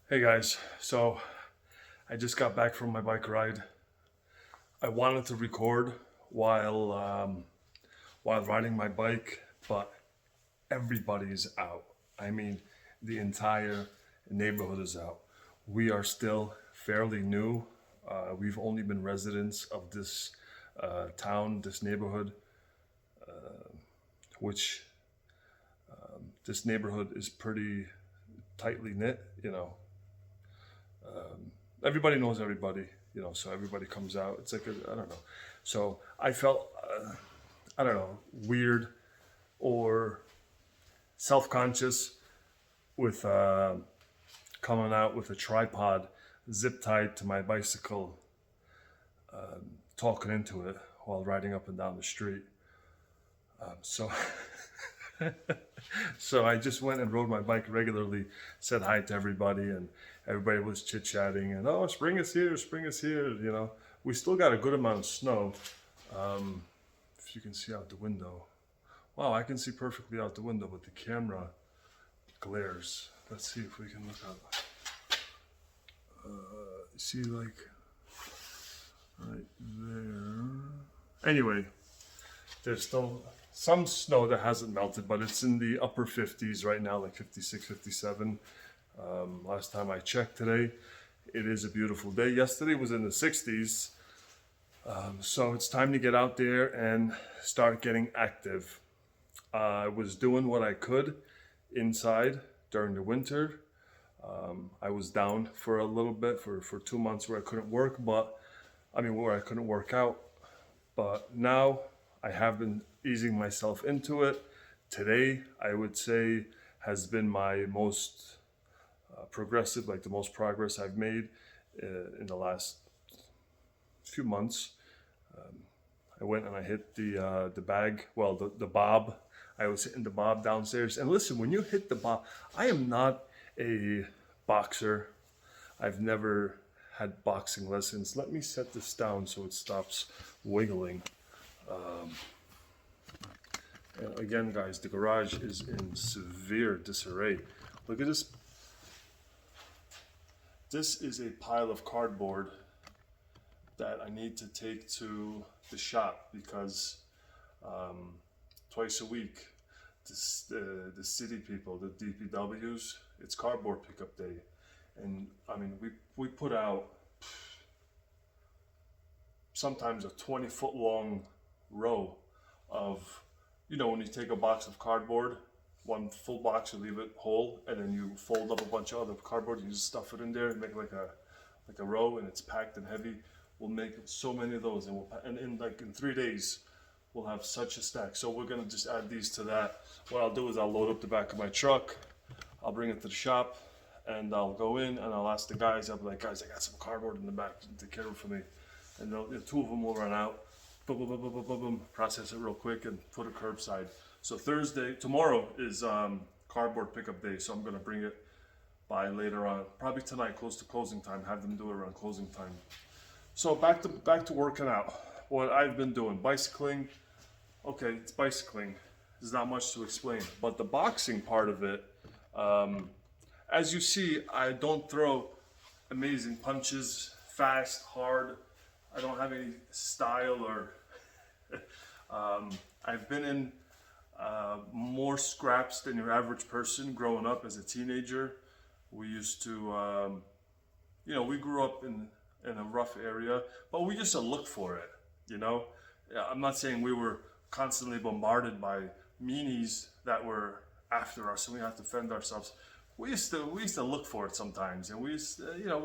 Hey guys, so I just got back from my bike ride. I wanted to record while while riding my bike, but everybody's out. I mean, the entire neighborhood is out. We are still fairly new. We've only been residents of this town, this neighborhood, which this neighborhood is pretty tightly knit. Everybody knows everybody, so everybody comes out. It's like, I don't know. So I felt, I don't know, weird or self conscious with coming out with a tripod zip tied to my bicycle, talking into it while riding up and down the street. So, so I just went and rode my bike regularly, said hi to everybody, and everybody was chit chatting. And oh, spring is here, spring is here. We still got a good amount of snow. If you can see out the window, wow, I can see perfectly out the window, but the camera glares. Let's see if we can look up. See, like right there. Anyway, there's still some snow that hasn't melted, but it's in the upper 50s right now, like 56, 57. Last time I checked today, it is a beautiful day. Yesterday was in the 60s. So it's time to get out there and start getting active. I was doing what I could inside during the winter. I was down for a little bit for 2 months where I couldn't work, where I couldn't work out. But now I have been easing myself into it. Today, I would say, has been my most progressive, like the most progress I've made in the last few months. I went and I hit the bag, well, the bob. I was hitting the bob downstairs. And listen, when you hit the bob, I am not a boxer. I've never had boxing lessons. Let me set this down so it stops wiggling. And again, guys, the garage is in severe disarray. Look at this. This is a pile of cardboard that I need to take to the shop because twice a week, the city people, the DPWs, it's cardboard pickup day. And we put out sometimes a 20-foot long row of, when you take a box of cardboard, one full box, you leave it whole, and then you fold up a bunch of other cardboard, you just stuff it in there and make like a row, and it's packed and heavy. We'll make so many of those, and in 3 days, we'll have such a stack. So we're gonna just add these to that. What I'll do is I'll load up the back of my truck, I'll bring it to the shop, and I'll go in and I'll ask the guys. I'll be like, guys, I got some cardboard in the back, take care of it for me. And the two of them will run out. Boom, boom, boom, boom, boom, boom, boom, process it real quick and put it curbside. So tomorrow is cardboard pickup day, so I'm gonna bring it by later on, probably tonight, close to closing time. Have them do it around closing time. So back to working out. What I've been doing, bicycling. Okay, it's bicycling. There's not much to explain, but the boxing part of it, as you see, I don't throw amazing punches, fast, hard. I don't have any style or. I've been in more scraps than your average person growing up as a teenager. We used to, we grew up in a rough area, but we used to look for it, I'm not saying we were constantly bombarded by meanies that were after us and we had to fend ourselves. We used to look for it sometimes, and we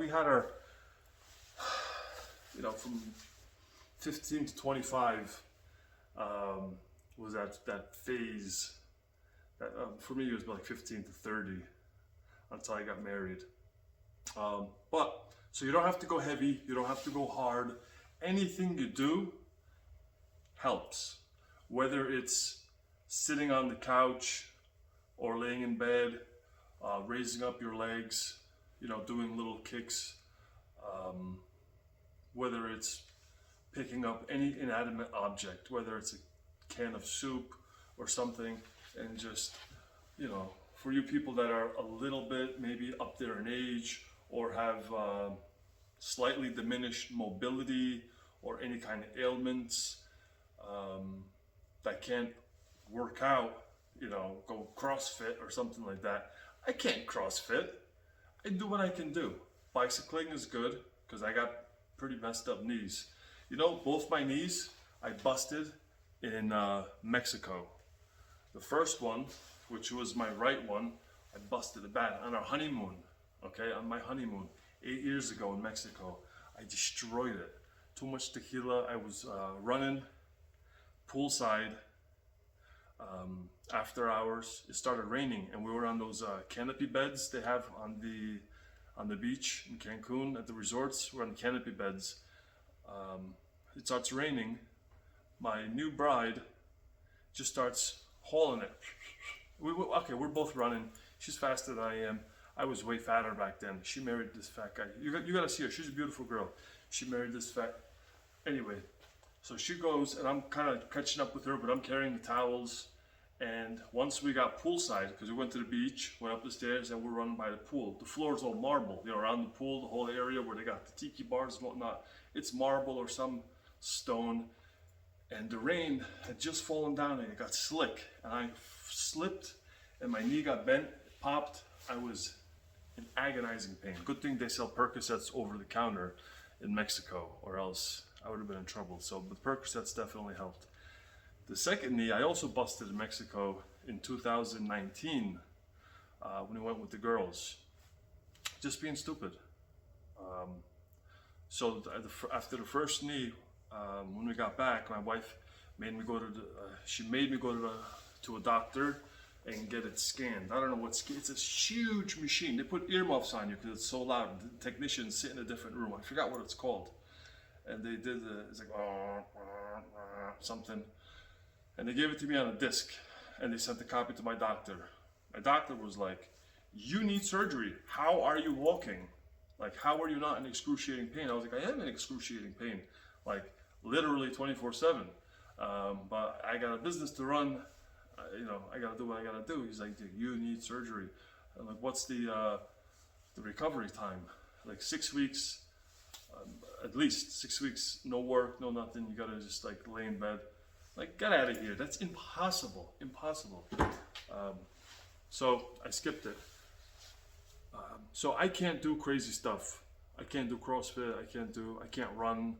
had our, from 15 to 25 was that phase that for me it was like 15 to 30 until I got married. But so you don't have to go heavy, you don't have to go hard. Anything you do helps, whether it's sitting on the couch or laying in bed, raising up your legs, doing little kicks, whether it's picking up any inanimate object, whether it's a can of soup or something, and just, for you people that are a little bit maybe up there in age or have slightly diminished mobility or any kind of ailments, that can't work out, go CrossFit or something like that. I can't CrossFit. I do what I can do. Bicycling is good because I got pretty messed up knees. Both my knees I busted in Mexico. The first one, which was my right one, I busted it bad on our honeymoon. Okay, on my honeymoon 8 years ago in Mexico. I destroyed it. Too much tequila. I was running poolside after hours. It started raining, and we were on those canopy beds they have on the beach in Cancun at the resorts. We're on canopy beds. It starts raining. My new bride just starts hauling it. We're both running. She's faster than I am. I was way fatter back then. She married this fat guy. You gotta see her. She's a beautiful girl. She married this fat. Anyway, so she goes, and I'm kind of catching up with her, but I'm carrying the towels. And once we got poolside, because we went to the beach, went up the stairs, and we're running by the pool. The floor is all marble, around the pool, the whole area where they got the tiki bars and whatnot. It's marble or some stone. And the rain had just fallen down, and it got slick. And I slipped, and my knee got bent, popped. I was in agonizing pain. Good thing they sell Percocets over the counter in Mexico, or else I would have been in trouble. So, but Percocets definitely helped. The second knee I also busted in Mexico in 2019 when we went with the girls. Just being stupid. So after the first knee, when we got back, my wife made me go to a doctor and get it scanned. I don't know what scan. It's a huge machine. They put earmuffs on you because it's so loud. The technicians sit in a different room. I forgot what it's called. And they did it's like something. And they gave it to me on a disc, and they sent a copy to my doctor. My doctor was like, "You need surgery. How are you walking? Like, how are you not in excruciating pain?" I was like, "I am in excruciating pain, like literally 24/7. But I got a business to run. I gotta do what I gotta do." He's like, "Dude, you need surgery." I'm like, "What's the recovery time?" Like 6 weeks, at least 6 weeks, no work, no nothing. You gotta just like lay in bed. Like, get out of here. That's impossible. So I skipped it. So I can't do crazy stuff. I can't do CrossFit. I can't run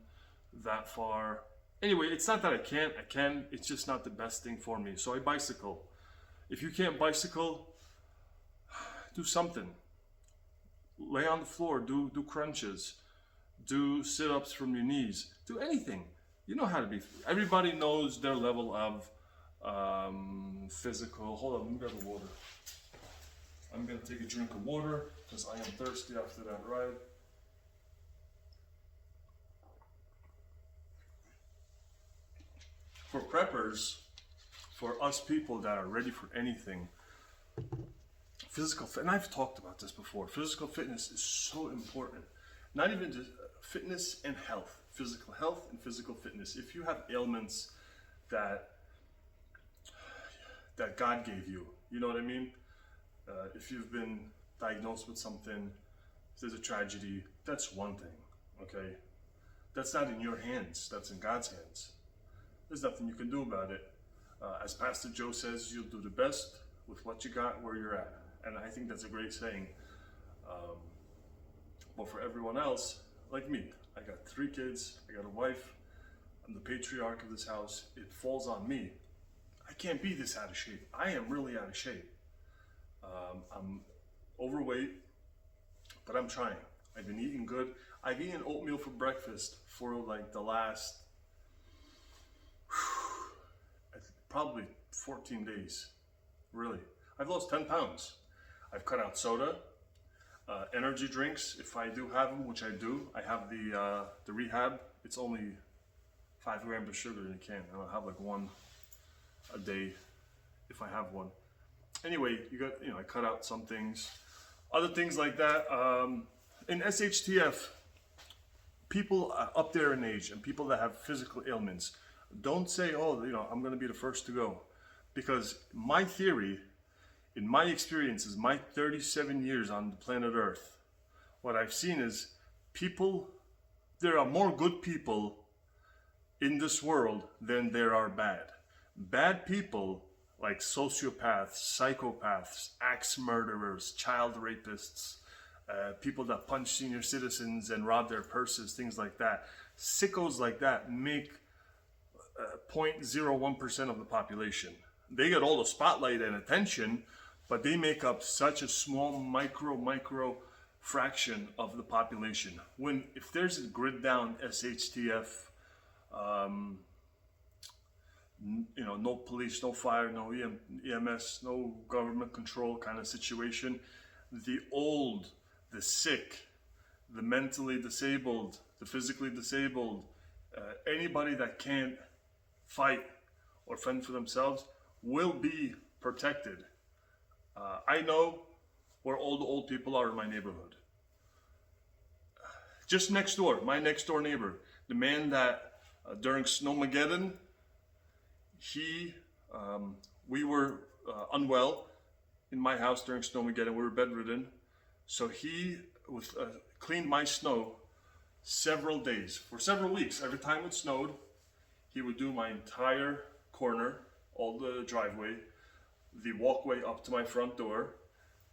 that far. Anyway, it's not that I can't. I can. It's just not the best thing for me. So I bicycle. If you can't bicycle, do something. Lay on the floor. Do crunches. Do sit-ups from your knees. Do anything. You know how to be. Everybody knows their level of physical. Hold on, let me grab the water. I'm gonna take a drink of water because I am thirsty after that ride. For preppers, for us people that are ready for anything, physical fit, and I've talked about this before, physical fitness is so important. Not even just fitness and health. Physical health and physical fitness. If you have ailments that God gave you, you know what I mean? If you've been diagnosed with something, if there's a tragedy, that's one thing, okay? That's not in your hands, that's in God's hands. There's nothing you can do about it. As Pastor Joe says, you'll do the best with what you got where you're at. And I think that's a great saying. But for everyone else, like me, I got 3 kids, I got a wife, I'm the patriarch of this house, it falls on me. I can't be this out of shape. I am really out of shape. I'm overweight, but I'm trying. I've been eating good. I've eaten oatmeal for breakfast for like the last probably 14 days, really. I've lost 10 pounds. I've cut out soda. Energy drinks, if I do have them, which I do, I have the Rehab. It's only 5 grams of sugar in a can, and I'll have like 1 a day if I have one. Anyway, I cut out some things, other things like that. In SHTF, people up there in age and people that have physical ailments, don't say, "Oh, I'm going to be the first to go," because my theory, in my experiences, my 37 years on the planet Earth, what I've seen is people, there are more good people in this world than there are bad. Bad people like sociopaths, psychopaths, axe murderers, child rapists, people that punch senior citizens and rob their purses, things like that. Sickos like that make 0.01% of the population. They get all the spotlight and attention, but they make up such a small micro fraction of the population. When if there's a grid down SHTF, no police, no fire, no EMS, no government control kind of situation, the old, the sick, the mentally disabled, the physically disabled, anybody that can't fight or fend for themselves will be protected. I know where all the old people are in my neighborhood. Just next door, my next door neighbor, the man that during Snowmageddon, we were unwell in my house during Snowmageddon. We were bedridden, so he cleaned my snow several days for several weeks. Every time it snowed, he would do my entire corner, all the driveway, the walkway up to my front door,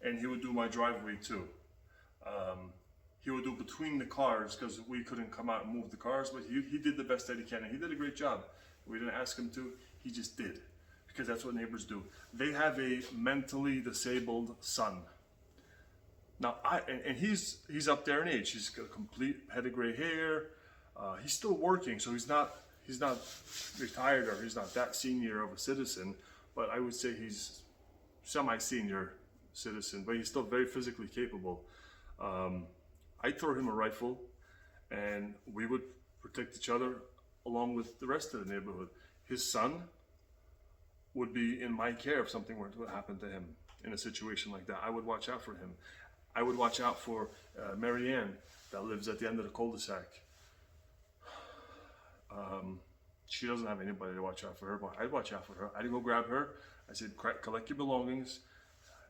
and he would do my driveway too. He would do between the cars because we couldn't come out and move the cars, but he did the best that he can, and he did a great job. We didn't ask him to, he just did, because that's what neighbors do. They have a mentally disabled son. Now, he's up there in age. He's got a complete head of gray hair. He's still working, so he's not retired, or he's not that senior of a citizen, but I would say he's semi-senior citizen, but he's still very physically capable. I'd throw him a rifle, and we would protect each other along with the rest of the neighborhood. His son would be in my care if something were to happen to him in a situation like that. I would watch out for him. I would watch out for Marianne that lives at the end of the cul-de-sac. She doesn't have anybody to watch out for her, but I'd watch out for her. I'd go grab her. I said, collect your belongings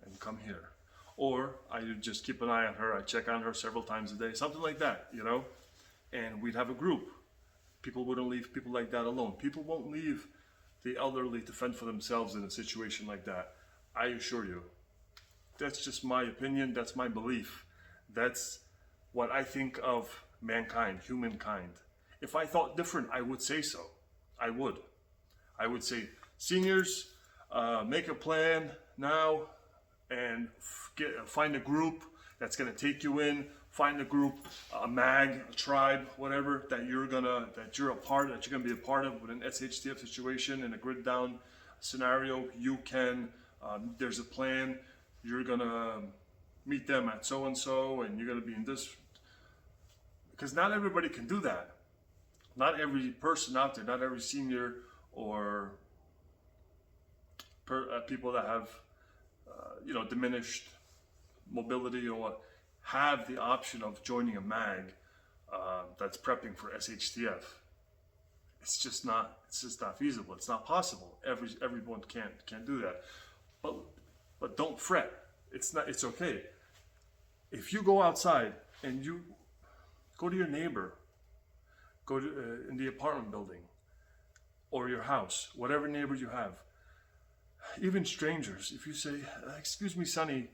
and come here. Or I would just keep an eye on her. I'd check on her several times a day, something like that, and we'd have a group. People wouldn't leave people like that alone. People won't leave the elderly to fend for themselves in a situation like that. I assure you. That's just my opinion. That's my belief. That's what I think of mankind, humankind. If I thought different, I would say so. I would say, seniors, make a plan now and find a group that's going to take you in. Find a group, a mag, a tribe, whatever that you're gonna be a part of with an SHTF situation in a grid down scenario. You can. There's a plan. You're gonna meet them at so and so, and you're gonna be in this. Because not everybody can do that. Not every person out there, not every senior or people that have diminished mobility or what, have the option of joining a mag that's prepping for SHTF. It's just not feasible. It's not possible. Everyone can't do that. But don't fret. It's okay. If you go outside and you go to your neighbor, go to in the apartment building or your house, whatever neighbor you have, even strangers, if you say, "Excuse me, Sonny,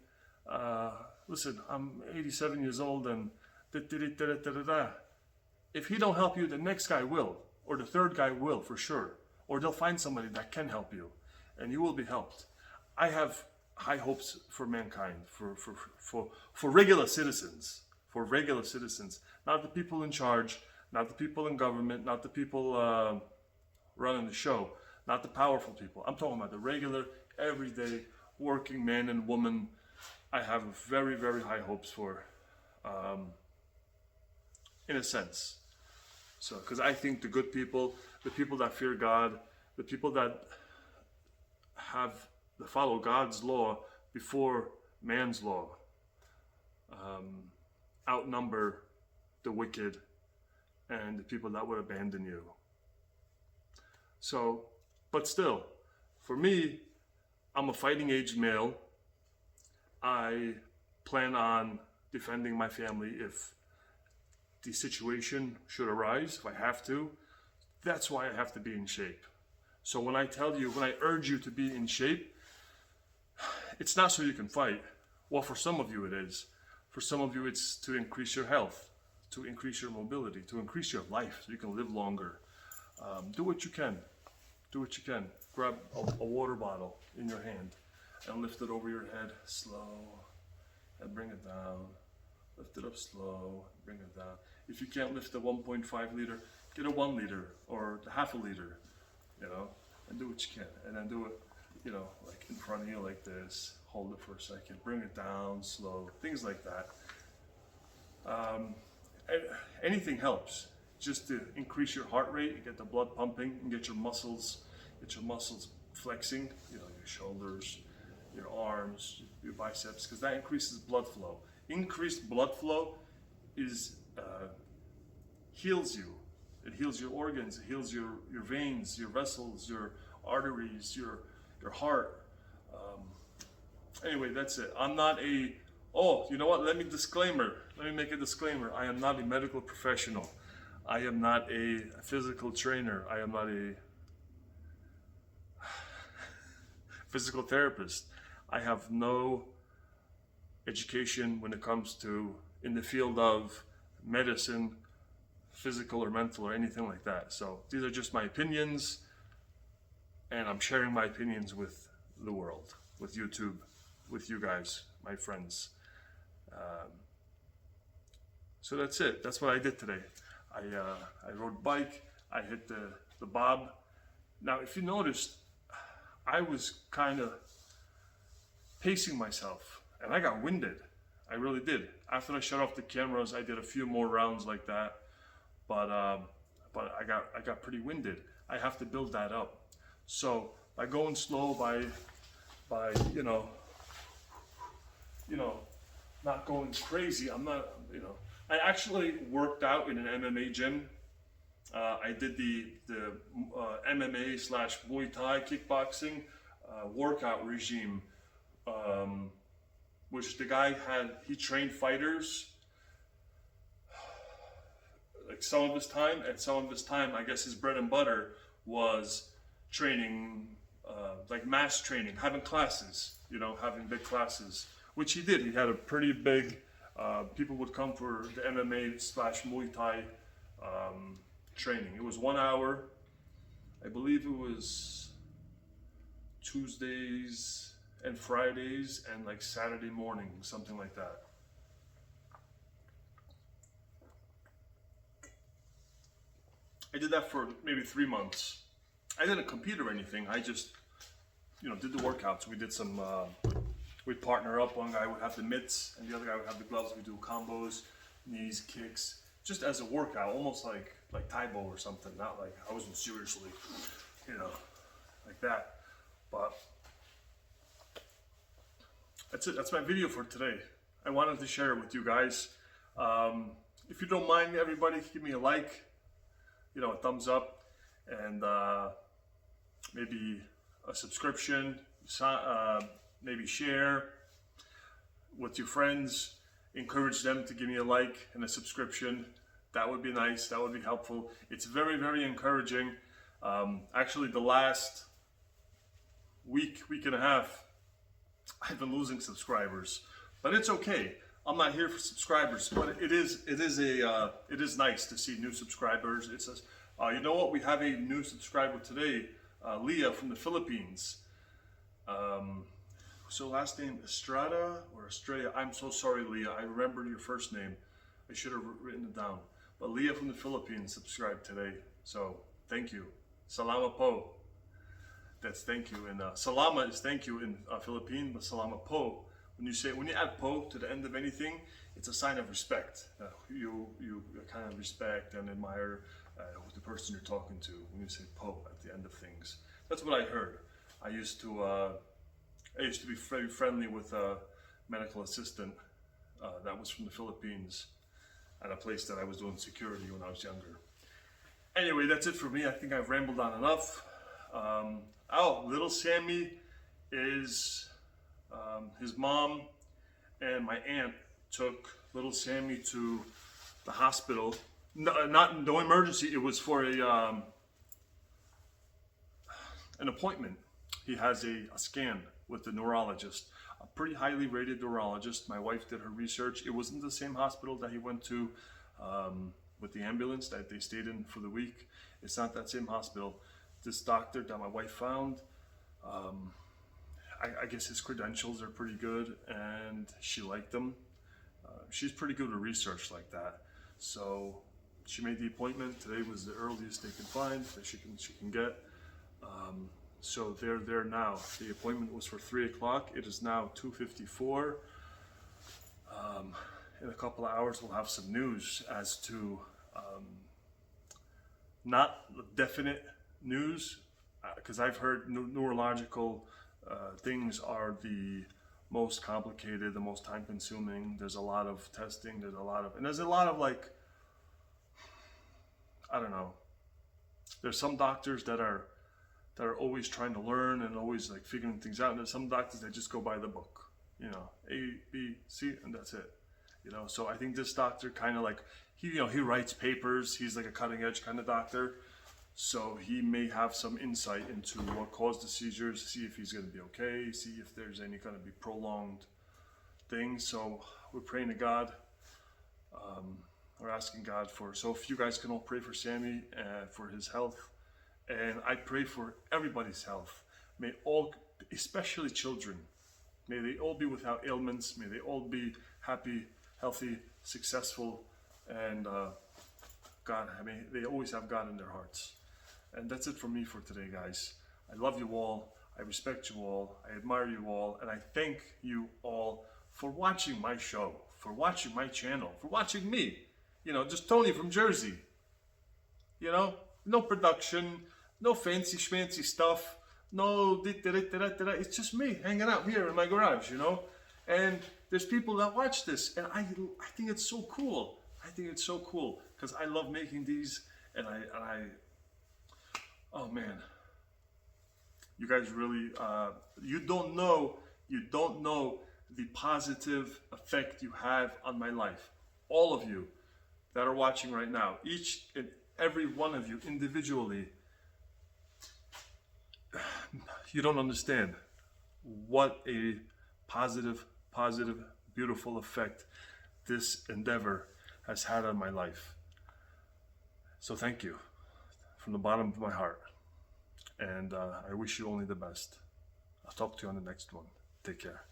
listen, I'm 87 years old and da-da-da-da-da-da-da." If he don't help you, the next guy will, or the third guy will for sure, or they'll find somebody that can help you, and you will be helped. I have high hopes for mankind, for regular citizens, not the people in charge, not the people in government, not the people running the show, not the powerful people. I'm talking about the regular, everyday, working man and woman. I have very, very high hopes for, in a sense. So, because I think the good people, the people that fear God, the people that follow God's law before man's law, outnumber the wicked and the people that would abandon you. So, but still, for me, I'm a fighting age male. I plan on defending my family if the situation should arise, if I have to. That's why I have to be in shape. So when I tell you, when I urge you to be in shape, it's not so you can fight. Well, for some of you it is. For some of you it's to increase your health, to increase your mobility, to increase your life so you can live longer. Do what you can. Do what you can. Grab a water bottle in your hand and lift it over your head slow and bring it down. Lift it up slow, bring it down. If you can't lift a 1.5 liter, get a 1 liter or half a liter, you know, and do what you can. And then do it, you know, like in front of you like this. Hold it for a second, bring it down slow, things like that. Anything helps, just to increase your heart rate, get the blood pumping, and get your muscles flexing, you know, your shoulders, your arms, your biceps, because that increases blood flow. Increased blood flow heals you. It heals your organs, it heals your veins, your vessels, your arteries, your heart. Anyway, that's it. I'm not a, oh, you know what, let me make a disclaimer. I am not a medical professional. I am not a physical trainer. I am not a physical therapist. I have no education when it comes to in the field of medicine, physical or mental or anything like that. So these are just my opinions, and I'm sharing my opinions with the world, with YouTube, with you guys, my friends. So that's it. That's what I did today. I rode a bike. I hit the bob. Now, if you noticed, I was kind of pacing myself, and I got winded. I really did. After I shut off the cameras, I did a few more rounds like that, but I got pretty winded. I have to build that up. So by going slow, by you know, not going crazy. I'm not, you know. I actually worked out in an MMA gym. I did the MMA / Muay Thai kickboxing workout regime, which the guy he trained fighters like some of his time, and some of his time, I guess his bread and butter was training, like mass training, having classes, you know, having big classes, which he did. He had a pretty big, people would come for the MMA / Muay Thai training. It was 1 hour. I believe it was Tuesdays and Fridays and like Saturday morning, something like that. I did that for maybe 3 months. I didn't compete or anything. I just, you know, did the workouts. We did some, we'd partner up. One guy would have the mitts and the other guy would have the gloves. We'd do combos, knees, kicks, just as a workout, almost like Taibo or something. Not like, I wasn't seriously, you know, like that. But that's it. That's my video for today. I wanted to share it with you guys. If you don't mind, everybody, give me a like, you know, a thumbs up, and maybe a subscription, maybe share with your friends, encourage them to give me a like and a subscription. That would be nice, that would be helpful. It's very, very encouraging. Actually, the last week and a half, I've been losing subscribers, but it's okay. I'm not here for subscribers, but it is nice to see new subscribers. It says, you know what? We have a new subscriber today, Leah from the Philippines. So last name Estrada or Estrella. I'm so sorry, Leah. I remembered your first name. I should have written it down. But Leah from the Philippines subscribed today. So thank you. Salamat po. That's thank you. And salama is thank you in Philippine, but salamat po. When you add po to the end of anything, it's a sign of respect. You kind of respect and admire the person you're talking to when you say po at the end of things. That's what I heard. I used to be very friendly with a medical assistant that was from the Philippines at a place that I was doing security when I was younger. Anyway, that's it for me. I think I've rambled on enough. Little Sammy is his mom and my aunt took little Sammy to the hospital. No emergency. It was for an appointment. He has a scan with the neurologist, a pretty highly rated neurologist. My wife did her research. It wasn't the same hospital that he went to with the ambulance that they stayed in for the week. It's not that same hospital. This doctor that my wife found, I guess his credentials are pretty good, and she liked them. She's pretty good with research like that. So she made the appointment. Today was the earliest they can find that she can get. So they're there now. The appointment was for 3 o'clock. It is now 2:54. In a couple of hours, we'll have some news as to not definite news, because I've heard neurological things are the most complicated, the most time consuming. There's a lot of testing, there's a lot of like, I don't know. There's some doctors that are always trying to learn and always like figuring things out. And there's some doctors that just go by the book, you know, A, B, C, and that's it. You know, so I think this doctor kind of like, he writes papers. He's like a cutting edge kind of doctor. So he may have some insight into what caused the seizures, see if he's going to be okay, see if there's any kind of prolonged thing. So we're praying to God. We're asking God so if you guys can all pray for Sammy for his health. And I pray for everybody's health. May all, especially children, may they all be without ailments. May they all be happy, healthy, successful, and God, I mean, they always have God in their hearts. And that's it for me for today, guys. I love you all. I respect you all. I admire you all. And I thank you all for watching my show, for watching my channel, for watching me. You know, just Tony from Jersey. You know, no production, no fancy schmancy stuff, no it's just me hanging out here in my garage, you know. And there's people that watch this, and I think it's so cool. I think it's so cool because I love making these, and I oh man, you guys really you don't know the positive effect you have on my life. All of you that are watching right now, each and every one of you individually, you don't understand what a positive, beautiful effect this endeavor has had on my life. So thank you from the bottom of my heart. And I wish you only the best. I'll talk to you on the next one. Take care.